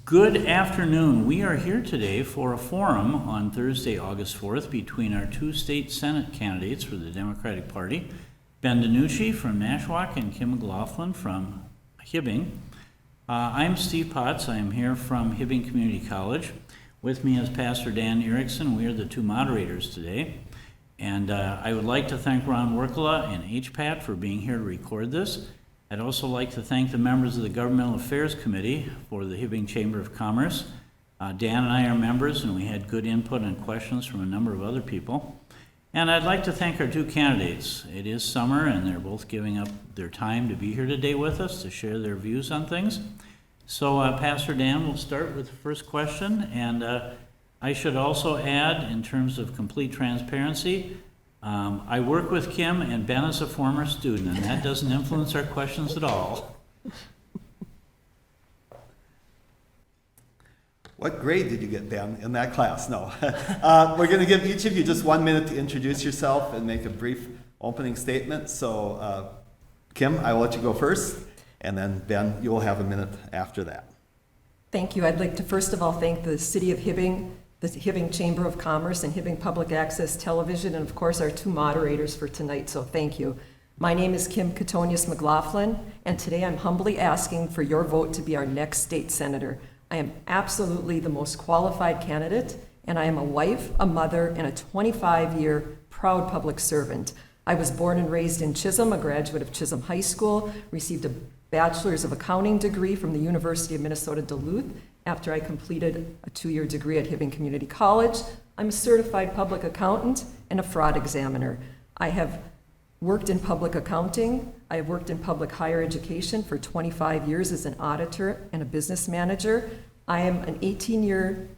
Good afternoon. We are here today for a forum on Thursday, August 4th, between our two state Senate candidates for the Democratic Party, Ben Dinucci from Nashwauk and Kim McLaughlin from Hibbing. I'm Steve Potts. I am here from Hibbing Community College. With me is Pastor Dan Erickson. We are the two moderators today. And I would like to thank Ron Workala and HPAT for being here to record this. I'd also like to thank the members of the Governmental Affairs Committee for the Hibbing Chamber of Commerce. Dan and I are members, and we had good input and questions from a number of other people. And I'd like to thank our two candidates. It is summer, and they're both giving up their time to be here today with us to share their views on things. So Pastor Dan will start with the first question, and I should also add, in terms of complete transparency, I work with Kim, and Ben is a former student, and that doesn't influence our questions at all. What grade did you get, Ben, in that class? No. We're going to give each of you just 1 minute to introduce yourself and make a brief opening statement. So, Kim, I will let you go first, and then Ben, you will have a minute after that. Thank you. I'd like to first of all thank the City of Hibbing, the Hibbing Chamber of Commerce, and Hibbing Public Access Television, and of course our two moderators for tonight, so thank you. My name is Catonius Mclaughlin, and today I'm humbly asking for your vote to be our next state senator. I am absolutely the most qualified candidate, and I am a wife, a mother, and a 25-year proud public servant. I was born and raised in Chisholm, a graduate of Chisholm High School, received a bachelor's of accounting degree from the University of Minnesota Duluth, after I completed a 2-year degree at Hibbing Community College. I'm a certified public accountant and a fraud examiner. I have worked in public accounting. I have worked in public higher education for 25 years as an auditor and a business manager. I am an 18-year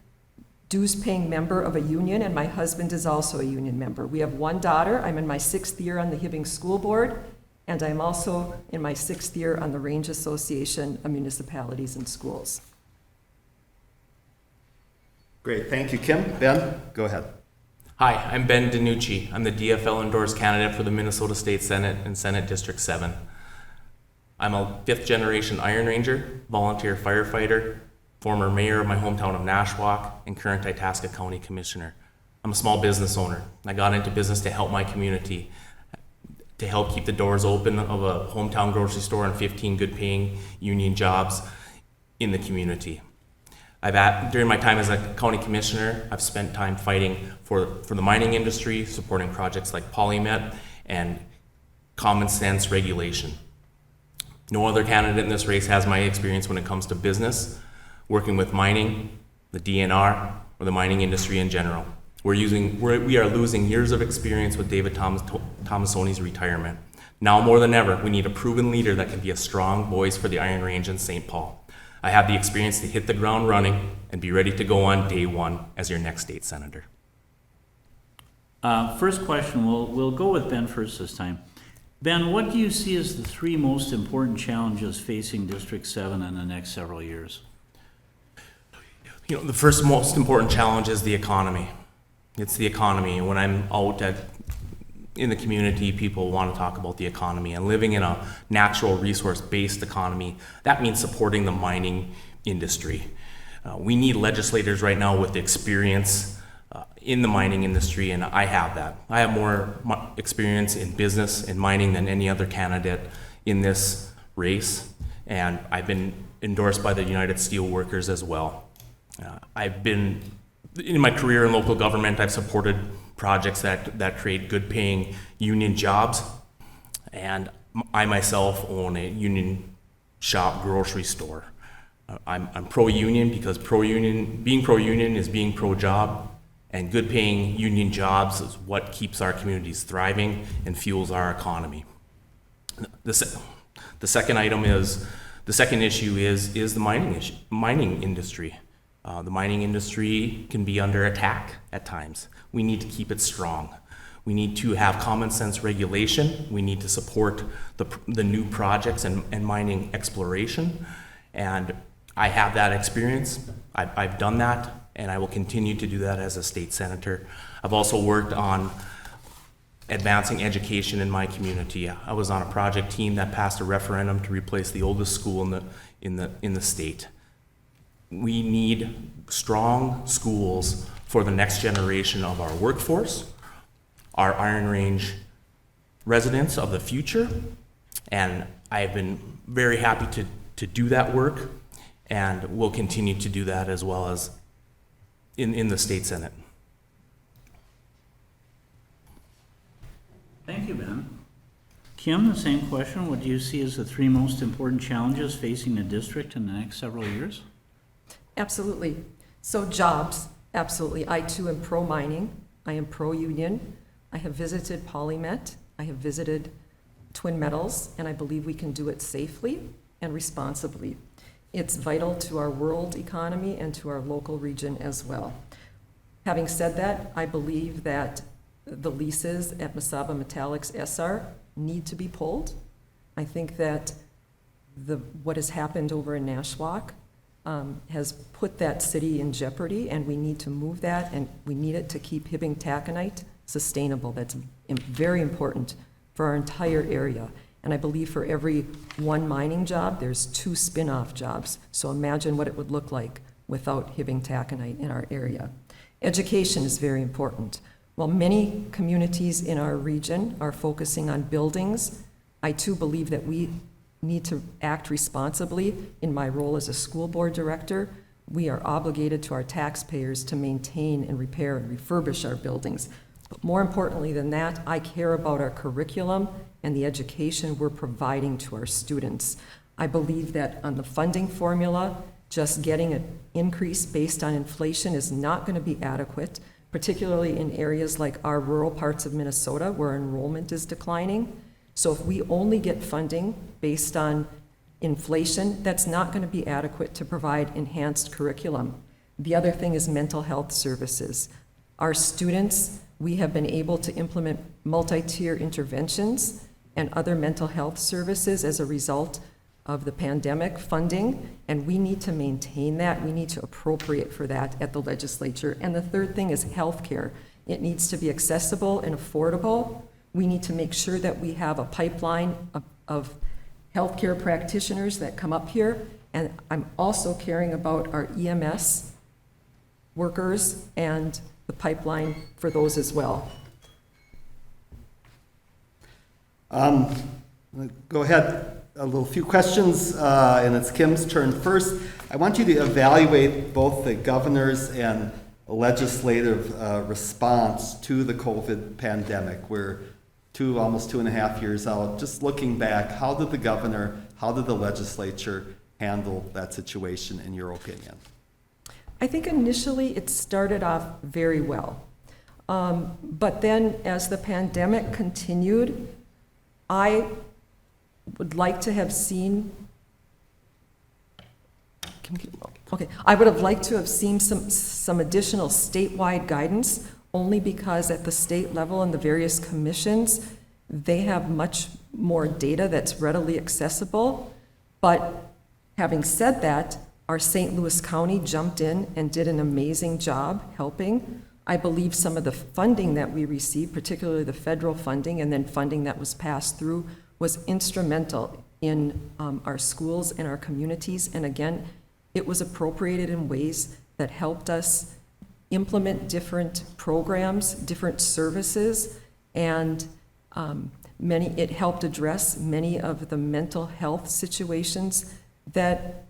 dues-paying member of a union, and my husband is also a union member. We have one daughter. I'm in my 6th year on the Hibbing School Board, and I'm also in my 6th year on the Range Association of Municipalities and Schools. Great, thank you, Kim. Ben, go ahead. Hi, I'm Ben Dinucci. I'm the DFL endorsed candidate for the Minnesota State Senate and Senate District 7. I'm a 5th generation Iron Ranger, volunteer firefighter, former mayor of my hometown of Nashwauk, and current Itasca County Commissioner. I'm a small business owner. I got into business to help my community, to help keep the doors open of a hometown grocery store and 15 good paying union jobs in the community. During my time as a county commissioner, I've spent time fighting for the mining industry, supporting projects like Polymet and common sense regulation. No other candidate in this race has my experience when it comes to business, working with mining, the DNR, or the mining industry in general. We are losing years of experience with David Tomasoni's retirement. Now more than ever, we need a proven leader that can be a strong voice for the Iron Range in St. Paul. I have the experience to hit the ground running and be ready to go on day one as your next state senator. First question, we'll go with Ben first this time. Ben, what do you see as the 3 most important challenges facing District 7 in the next several years? The first most important challenge is the economy. It's the economy. When I'm out in the community, people want to talk about the economy, and living in a natural resource-based economy, that means supporting the mining industry. We need legislators right now with experience in the mining industry, and I have that. I have more experience in business and mining than any other candidate in this race, and I've been endorsed by the United Steelworkers as well. In my career in local government, I've supported projects that create good paying union jobs, and I myself own a union shop grocery store. I'm pro-union because being pro-union is being pro-job, and good paying union jobs is what keeps our communities thriving and fuels our economy. The second issue is the mining industry. The mining industry can be under attack at times. We need to keep it strong. We need to have common sense regulation. We need to support the new projects and mining exploration. And I have that experience. I've done that, and I will continue to do that as a state senator. I've also worked on advancing education in my community. I was on a project team that passed a referendum to replace the oldest school in the state. we need strong schools for the next generation of our workforce, our Iron Range residents of the future, and I've been very happy to do that work, and will continue to do that as well as in the state Senate. Thank you, Ben. Kim, the same question. What do you see as the three most important challenges facing the district in the next several years? Absolutely. So jobs, absolutely. I too am pro-mining. I am pro-union. I have visited Polymet. I have visited Twin Metals, and I believe we can do it safely and responsibly. It's vital to our world economy and to our local region as well. Having said that, I believe that the leases at Mesaba Metallics SR need to be pulled. I think that what has happened over in Nashwauk has put that city in jeopardy, and we need to move that, and we need it to keep Hibbing taconite sustainable. That's very important for our entire area. And I believe for every one mining job, there's 2 spin-off jobs. So imagine what it would look like without Hibbing taconite in our area. Education is very important. While many communities in our region are focusing on buildings, I too believe that we need to act responsibly. In my role as a school board director, we are obligated to our taxpayers to maintain and repair and refurbish our buildings. But more importantly than that, I care about our curriculum and the education we're providing to our students. I believe that on the funding formula, just getting an increase based on inflation is not going to be adequate, particularly in areas like our rural parts of Minnesota where enrollment is declining. So if we only get funding based on inflation, that's not going to be adequate to provide enhanced curriculum. The other thing is mental health services. Our students, we have been able to implement multi-tier interventions and other mental health services as a result of the pandemic funding, and we need to maintain that. We need to appropriate for that at the legislature. And the third thing is healthcare. It needs to be accessible and affordable. We need to make sure that we have a pipeline of healthcare practitioners that come up here. And I'm also caring about our EMS workers and the pipeline for those as well. Go ahead. A few questions, and it's Kim's turn first. I want you to evaluate both the governor's and legislative response to the COVID pandemic. We're almost 2.5 years out. Just looking back, how did the governor, how did the legislature handle that situation, in your opinion? I think initially it started off very well. But then as the pandemic continued, I would like to have seen, I would have liked to have seen some additional statewide guidance, only because at the state level and the various commissions, they have much more data that's readily accessible. But having said that, our St. Louis County jumped in and did an amazing job helping. I believe some of the funding that we received, particularly the federal funding and then funding that was passed through, was instrumental in our schools and our communities. And again, it was appropriated in ways that helped us implement different programs, different services, and it helped address many of the mental health situations that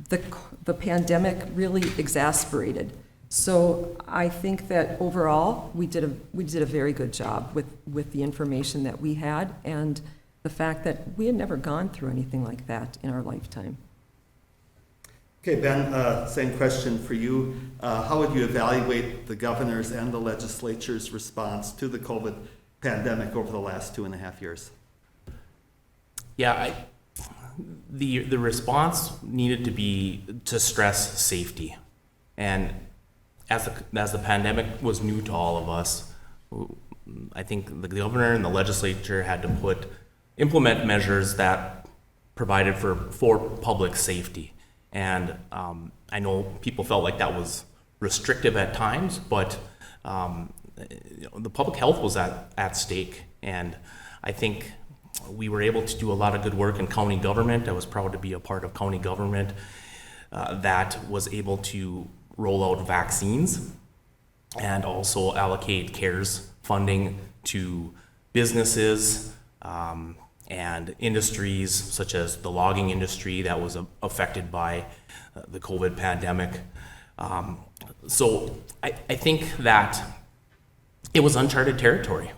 the pandemic really exacerbated. So I think that overall we did a very good job with the information that we had, and the fact that we had never gone through anything like that in our lifetime. Okay, Ben, same question for you. How would you evaluate the governor's and the legislature's response to the COVID pandemic over the last 2.5 years? Yeah, the response needed to be to stress safety, and as the pandemic was new to all of us, I think the governor and the legislature had to implement measures that provided for public safety. And I know people felt like that was restrictive at times, but the public health was at stake. And I think we were able to do a lot of good work in county government. I was proud to be a part of county government that was able to roll out vaccines and also allocate CARES funding to businesses and industries such as the logging industry that was affected by the COVID pandemic. So I think that it was uncharted territory,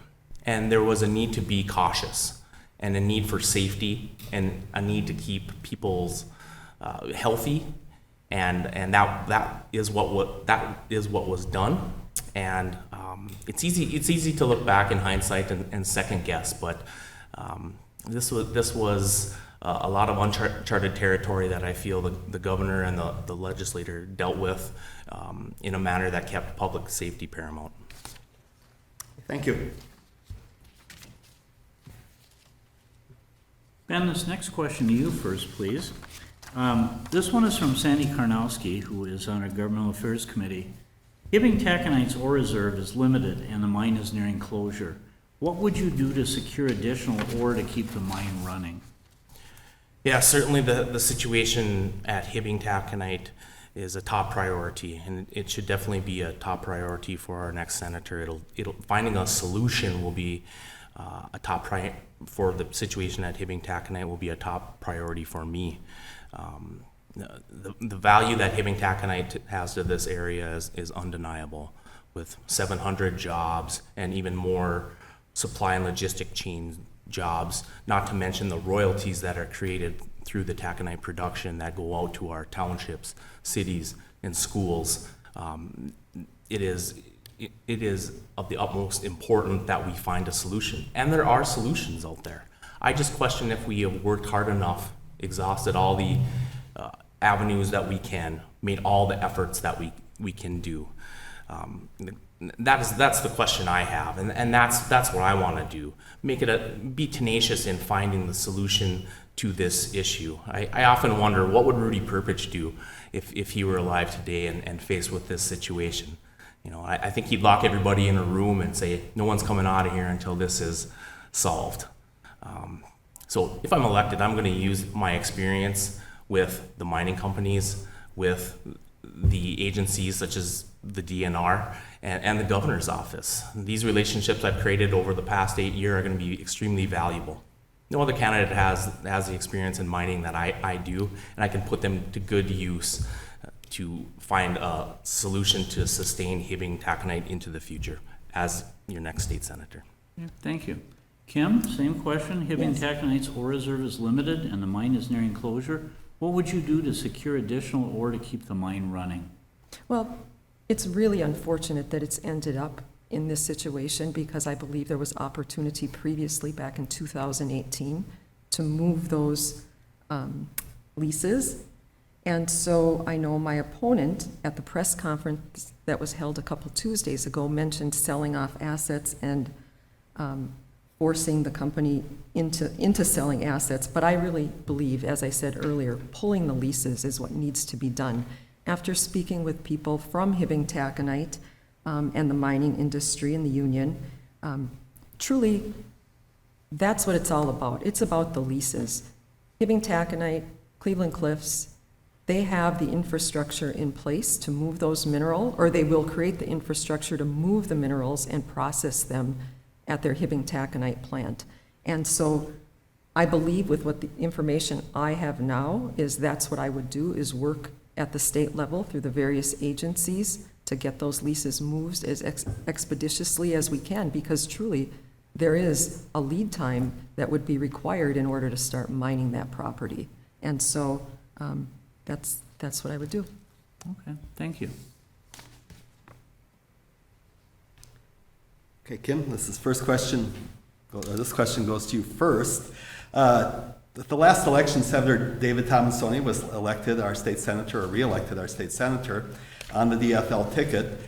and there was a need to be cautious and a need for safety and a need to keep people's healthy, and that is what was done. And it's easy to look back in hindsight and second guess, but this was a lot of uncharted territory that I feel the governor and the legislature dealt with in a manner that kept public safety paramount. Thank you. Ben, this next question to you first, please. This one is from Sandy Karnowski, who is on our Governmental Affairs Committee. Hibbing Taconite's ore reserve is limited and the mine is nearing closure. What would you do to secure additional ore to keep the mine running? Yeah, certainly the situation at Hibbing Taconite is a top priority, and it should definitely be a top priority for our next senator. Finding a solution will be a top for the situation at Hibbing Taconite will be a top priority for me. The value that Hibbing Taconite has to this area is undeniable, with 700 jobs and even more supply and logistic chain jobs, not to mention the royalties that are created through the taconite production that go out to our townships, cities, and schools. It is of the utmost important that we find a solution, and there are solutions out there. I just question if we have worked hard enough, exhausted all the avenues that we can, made all the efforts that we can do. That's the question I have, and that's what I want to do. Be tenacious in finding the solution to this issue. I often wonder, what would Rudy Perpich do if he were alive today and faced with this situation? You know, I think he'd lock everybody in a room and say, no one's coming out of here until this is solved. So if I'm elected, I'm going to use my experience with the mining companies, with the agencies such as the DNR and the governor's office. These relationships I've created over the past 8 years are going to be extremely valuable. No other candidate has the experience in mining that I do, and I can put them to good use to find a solution to sustain Hibbing Taconite into the future as your next state senator. Yeah, thank you. Kim, same question. Hibbing Taconite's ore reserve is limited and the mine is nearing closure. What would you do to secure additional ore to keep the mine running? Well, it's really unfortunate that it's ended up in this situation, because I believe there was opportunity previously back in 2018 to move those leases. And so I know my opponent at the press conference that was held a couple Tuesdays ago mentioned selling off assets and forcing the company into selling assets. But I really believe, as I said earlier, pulling the leases is what needs to be done. After speaking with people from Hibbing Taconite and the mining industry and the union, truly, that's what it's all about. It's about the leases. Hibbing Taconite, Cleveland Cliffs, they have the infrastructure in place to move those minerals, or they will create the infrastructure to move the minerals and process them at their Hibbing Taconite plant. And so I believe with what the information I have now is that's what I would do, is work at the state level through the various agencies to get those leases moved as expeditiously as we can, because truly there is a lead time that would be required in order to start mining that property. And so that's what I would do. Okay, thank you. Okay, Kim, this question goes to you first. At the last election, Senator David Tomassoni was elected our state senator, or re-elected our state senator, on the DFL ticket.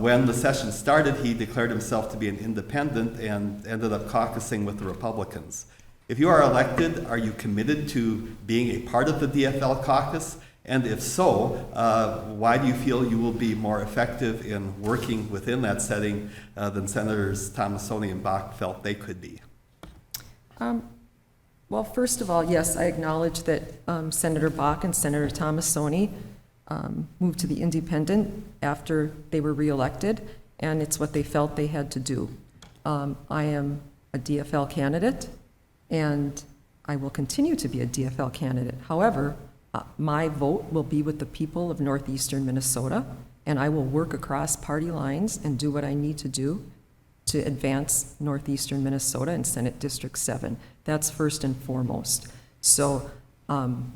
When the session started, he declared himself to be an independent and ended up caucusing with the Republicans. If you are elected, are you committed to being a part of the DFL caucus? And if so, why do you feel you will be more effective in working within that setting than Senators Tomassoni and Bach felt they could be? Well, first of all, yes, I acknowledge that Senator Bach and Senator Tomassoni moved to the independent after they were reelected, and it's what they felt they had to do. I am a DFL candidate, and I will continue to be a DFL candidate. However, my vote will be with the people of northeastern Minnesota, and I will work across party lines and do what I need to do to advance northeastern Minnesota and Senate District 7. That's first and foremost. So I'm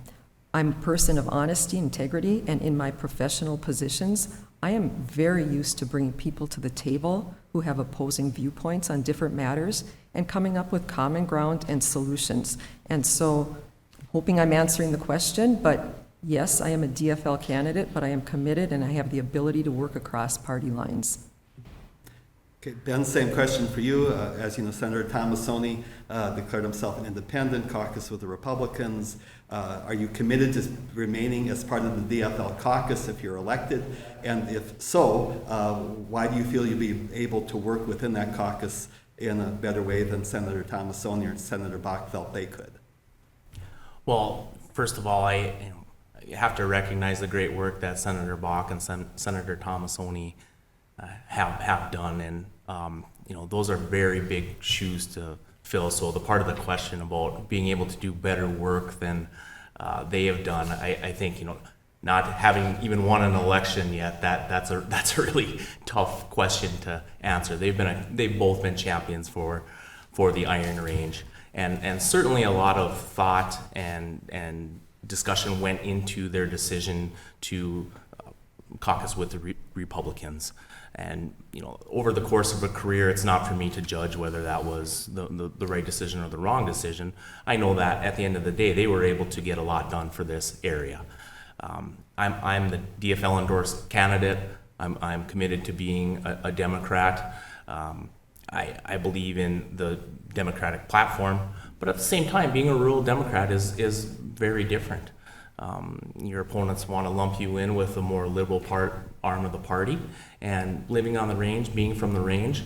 a person of honesty, integrity, and in my professional positions, I am very used to bringing people to the table who have opposing viewpoints on different matters and coming up with common ground and solutions. And so, hoping I'm answering the question, but yes, I am a DFL candidate, but I am committed and I have the ability to work across party lines. Okay, Ben, same question for you. As you know, Senator Tomassoni declared himself an independent, caucus with the Republicans. Are you committed to remaining as part of the DFL caucus if you're elected? And if so, why do you feel you'll be able to work within that caucus in a better way than Senator Tomassoni or Senator Bach felt they could? Well, first of all, I have to recognize the great work that Senator Bach and Senator Tomassoni have done, and those are very big shoes to fill. So the part of the question about being able to do better work than they have done, I think not having even won an election yet, that's a really tough question to answer. They've both been champions for the Iron Range, and certainly a lot of thought and discussion went into their decision to caucus with the Republicans. And over the course of a career, it's not for me to judge whether that was the right decision or the wrong decision. I know that at the end of the day, they were able to get a lot done for this area. I'm the DFL endorsed candidate. I'm committed to being a Democrat. I believe in the Democratic platform, but at the same time, being a rural Democrat is very different. Your opponents want to lump you in with the more liberal arm of the party, and living on the range, being from the range,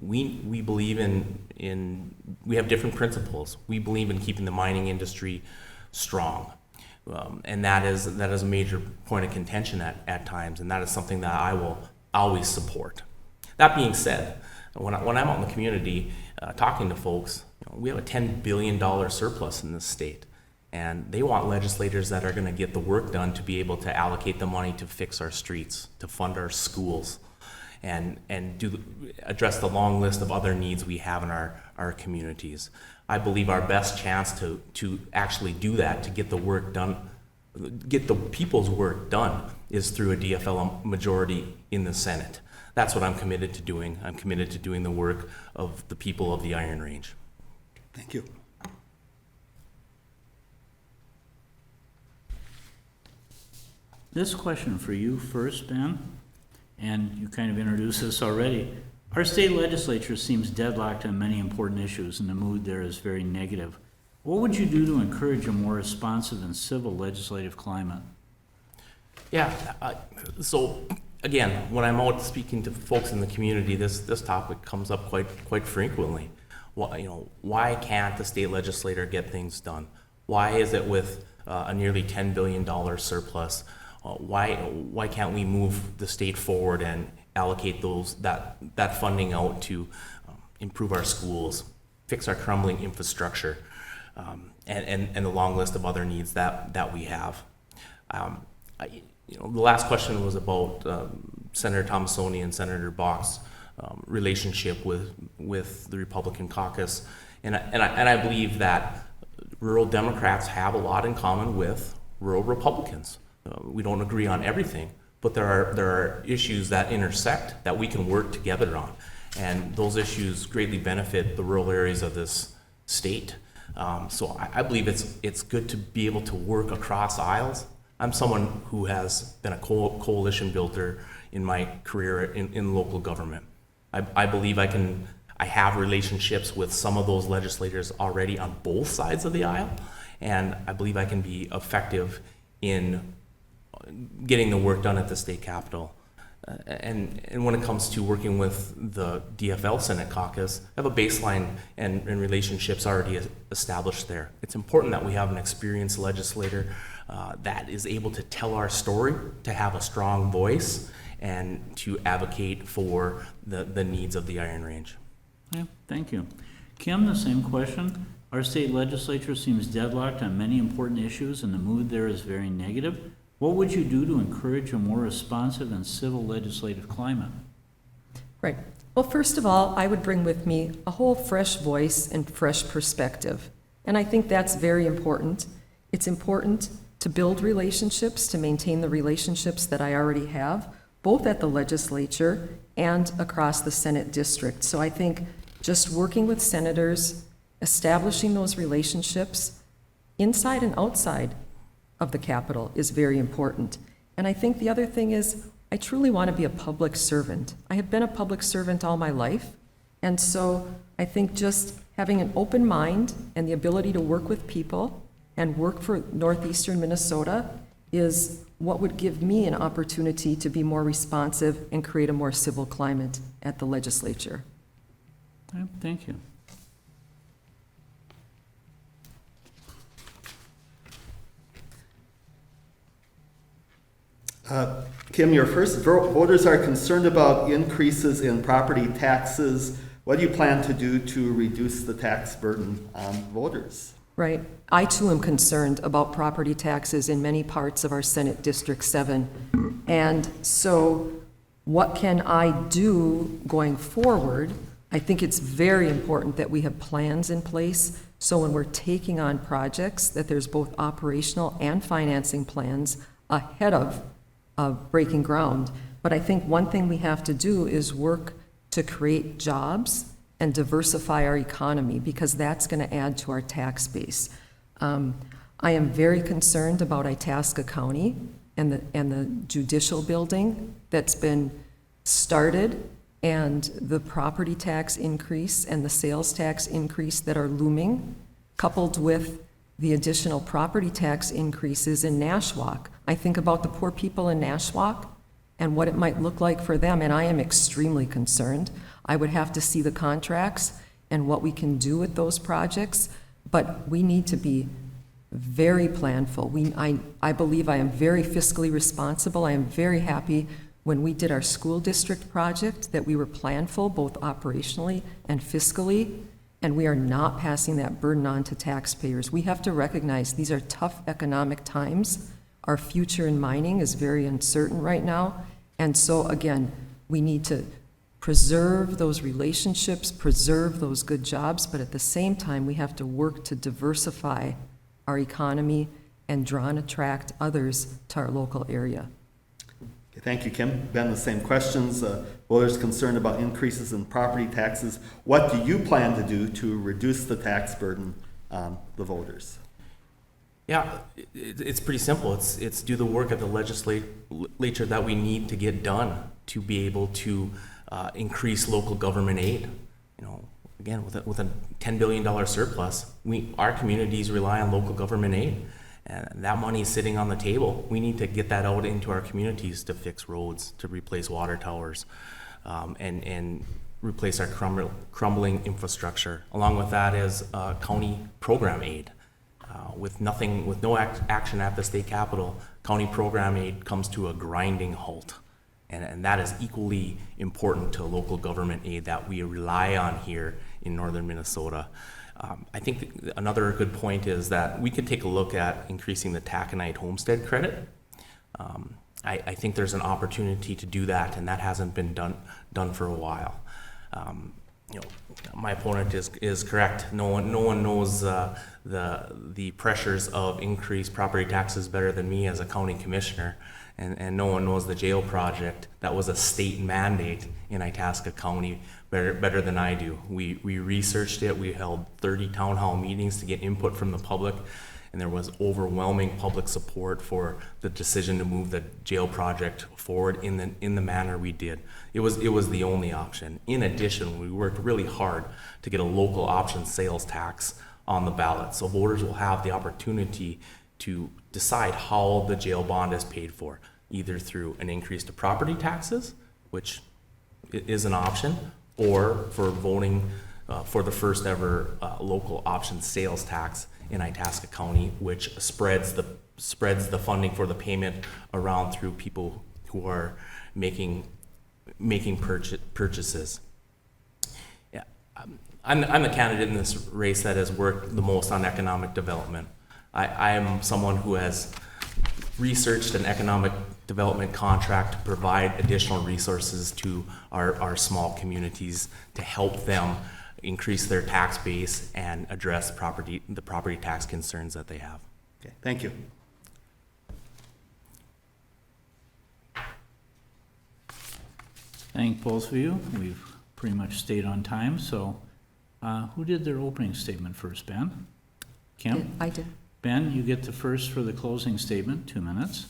we believe in we have different principles. We believe in keeping the mining industry strong, and that is a major point of contention at times, and that is something that I will always support. That being said, when I'm out in the community talking to folks, we have a $10 billion surplus in this state. And they want legislators that are going to get the work done to be able to allocate the money to fix our streets, to fund our schools, and address the long list of other needs we have in our communities. I believe our best chance to actually do that, to get the work done, get the people's work done, is through a DFL majority in the Senate. That's what I'm committed to doing. I'm committed to doing the work of the people of the Iron Range. Thank you. This question for you first, Ben, and you kind of introduced this already. Our state legislature seems deadlocked on many important issues, and the mood there is very negative. What would you do to encourage a more responsive and civil legislative climate? Yeah, so again, when I'm out speaking to folks in the community, this topic comes up quite frequently. Why can't the state legislator get things done? Why is it with a nearly $10 billion surplus? Why can't we move the state forward and allocate that funding out to improve our schools, fix our crumbling infrastructure, and the long list of other needs that we have? The last question was about Senator Tomassoni and Senator Bach's relationship with the Republican caucus, and I believe that rural Democrats have a lot in common with rural Republicans. We don't agree on everything, but there are issues that intersect that we can work together on, and those issues greatly benefit the rural areas of this state. So I believe it's good to be able to work across aisles. I'm someone who has been a coalition builder in my career in local government. I believe I have relationships with some of those legislators already on both sides of the aisle, and I believe I can be effective in getting the work done at the state capitol And when it comes to working with the DFL Senate caucus, I have a baseline and relationships already established there. It's important that we have an experienced legislator that is able to tell our story, to have a strong voice, and to advocate for the needs of the Iron Range. Yeah, thank you. Kim, the same question. Our state legislature seems deadlocked on many important issues, and the mood there is very negative. What would you do to encourage a more responsive and civil legislative climate? Right. Well, first of all, I would bring with me a whole fresh voice and fresh perspective. And I think that's very important. It's important to build relationships, to maintain the relationships that I already have, both at the legislature and across the Senate district. So I think just working with senators, establishing those relationships inside and outside of the Capitol is very important. And I think the other thing is I truly want to be a public servant. I have been a public servant all my life. And so I think just having an open mind and the ability to work with people and work for northeastern Minnesota is what would give me an opportunity to be more responsive and create a more civil climate at the legislature. Okay, thank you. Kim, your first voters are concerned about increases in property taxes. What do you plan to do to reduce the tax burden on voters? Right. I too am concerned about property taxes in many parts of our Senate District 7. And so what can I do going forward? I think it's very important that we have plans in place so when we're taking on projects that there's both operational and financing plans ahead of breaking ground. But I think one thing we have to do is work to create jobs and diversify our economy because that's going to add to our tax base. I am very concerned about Itasca County and the judicial building that's been started and the property tax increase and the sales tax increase that are looming, coupled with the additional property tax increases in Nashwauk. I think about the poor people in Nashwauk and what it might look like for them, and I am extremely concerned. I would have to see the contracts and what we can do with those projects, but we need to be very planful. I believe I am very fiscally responsible. I am very happy when we did our school district project that we were planful both operationally and fiscally, and we are not passing that burden on to taxpayers. We have to recognize these are tough economic times. Our future in mining is very uncertain right now. And so again, we need to preserve those relationships, preserve those good jobs, but at the same time, we have to work to diversify our economy and draw and attract others to our local area. Thank you, Kim. Ben, the same questions. Voters concerned about increases in property taxes. What do you plan to do to reduce the tax burden on the voters? Yeah, it's pretty simple. It's do the work at the legislature that we need to get done to be able to increase local government aid. You know, again, with a $10 billion surplus, our communities rely on local government aid. And that money is sitting on the table. We need to get that out into our communities to fix roads, to replace water towers, and replace our crumbling infrastructure. Along with that is county program aid. With no action at the state capitol, county program aid comes to a grinding halt. And that is equally important to local government aid that we rely on here in northern Minnesota. I think another good point is that we could take a look at increasing the taconite homestead credit. I think there's an opportunity to do that, and that hasn't been done for a while. My opponent is correct. No one knows the pressures of increased property taxes better than me as a county commissioner, and no one knows the jail project that was a state mandate in Itasca County better than I do. We researched it. We held 30 town hall meetings to get input from the public, and there was overwhelming public support for the decision to move the jail project forward in the manner we did. It was the only option. In addition, we worked really hard to get a local option sales tax on the ballot, so voters will have the opportunity to decide how the jail bond is paid for. either through an increase to property taxes, which is an option, or for voting for the first ever local option sales tax in Itasca County, which spreads the funding for the payment around through people who are making purchases. Yeah, I'm the candidate in this race that has worked the most on economic development. I am someone who has researched an economic development contract to provide additional resources to our small communities to help them increase their tax base and address the property tax concerns that they have. Okay, thank you. Thank both of you. We've pretty much stayed on time, so who did their opening statement first, Ben? Kim? I did. Ben, you get the first for the closing statement, 2 minutes,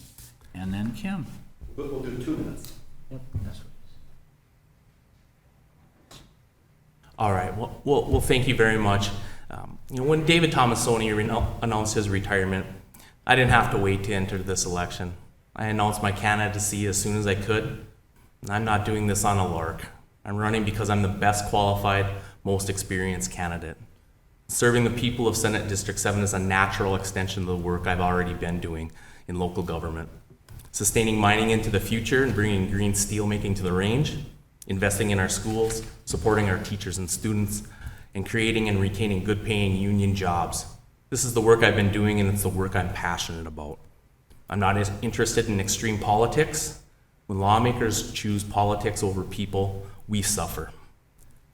and then Kim. We'll do 2 minutes. Yep, that's what All right. Well, thank you very much. When David Tomasoni announced his retirement, I didn't have to wait to enter this election. I announced my candidacy as soon as I could. And I'm not doing this on a lark. I'm running because I'm the best qualified, most experienced candidate. Serving the people of Senate District 7 is a natural extension of the work I've already been doing in local government. Sustaining mining into the future and bringing green steel making to the range, investing in our schools, supporting our teachers and students, and creating and retaining good paying union jobs. This is the work I've been doing, and it's the work I'm passionate about. I'm not as interested in extreme politics. When lawmakers choose politics over people, we suffer.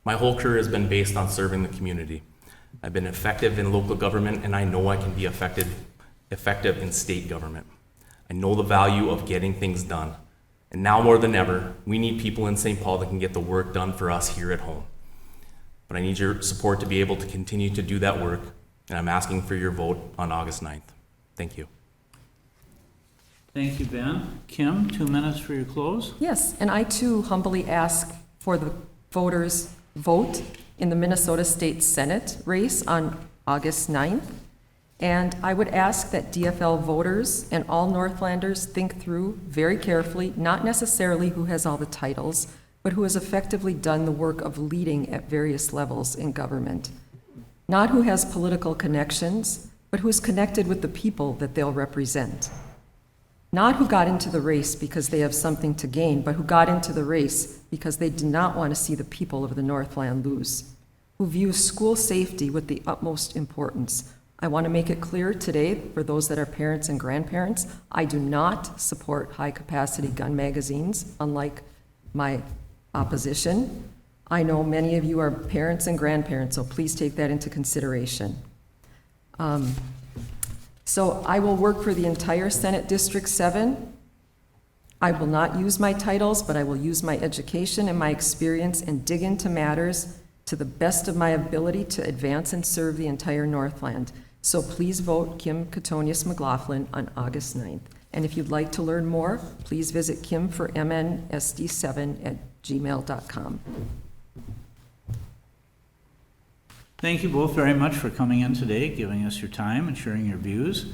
My whole career has been based on serving the community. I've been effective in local government, and I know I can be effective in state government. I know the value of getting things done. And now more than ever, we need people in St. Paul that can get the work done for us here at home. But I need your support to be able to continue to do that work, and I'm asking for your vote on August 9th. Thank you. Thank you, Ben. Kim, 2 minutes for your close. Yes, and I too humbly ask for the voters' vote in the Minnesota State Senate race on August 9th. And I would ask that DFL voters and all Northlanders think through very carefully, not necessarily who has all the titles, but who has effectively done the work of leading at various levels in government. Not who has political connections, but who is connected with the people that they'll represent. Not who got into the race because they have something to gain, but who got into the race because they did not want to see the people of the Northland lose. Who views school safety with the utmost importance. I want to make it clear today, for those that are parents and grandparents, I do not support high-capacity gun magazines, unlike my opposition. I know many of you are parents and grandparents, so please take that into consideration. So I will work for the entire Senate District 7. I will not use my titles, but I will use my education and my experience and dig into matters to the best of my ability to advance and serve the entire Northland. So please vote Kim Catonius Mclaughlin on August 9th. And if you'd like to learn more, please visit kimformnsd7@gmail.com. Thank you both very much for coming in today, giving us your time and sharing your views.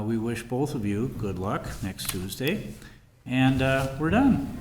We wish both of you good luck next Tuesday. And we're done.